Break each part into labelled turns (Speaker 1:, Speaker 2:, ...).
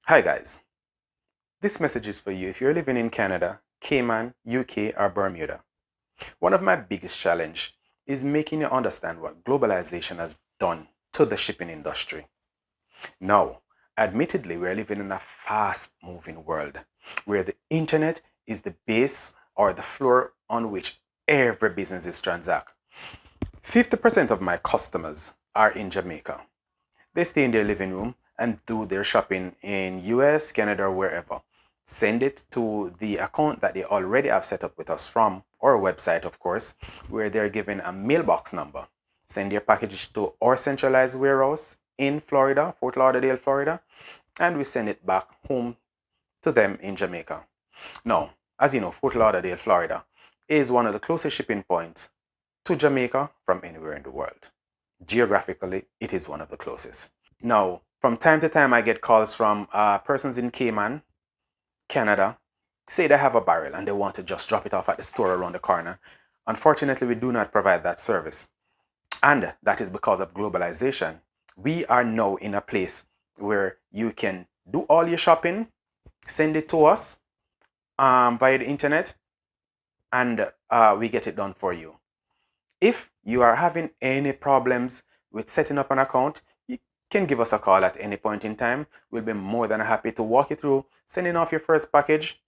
Speaker 1: Hi guys, this message is for you if you're living in Canada, Cayman, UK or Bermuda. One of my biggest challenge is making you understand what globalization has done to the shipping industry. Now, admittedly, we're living in a fast moving world where the internet is the base or the floor on which every business is transact. 50% of my customers are in Jamaica. They stay in their living room and do their shopping in US, Canada, or wherever. Send it to the account that they already have set up with us from our website, of course, where they're given a mailbox number. Send your package to our centralized warehouse in Florida, Fort Lauderdale, Florida, and we send it back home to them in Jamaica. Now, as you know, Fort Lauderdale, Florida is one of the closest shipping points to Jamaica from anywhere in the world. Geographically, it is one of the closest. Now, from time to time, I get calls from persons in Cayman, Canada, say they have a barrel and they want to just drop it off at the store around the corner. Unfortunately, we do not provide that service. And that is because of globalization. We are now in a place where you can do all your shopping, send it to us via the internet, and we get it done for you. If you are having any problems with setting up an account, you can give us a call at any point in time. We'll be more than happy to walk you through sending off your first package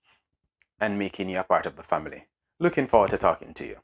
Speaker 1: and making you a part of the family. Looking forward to talking to you.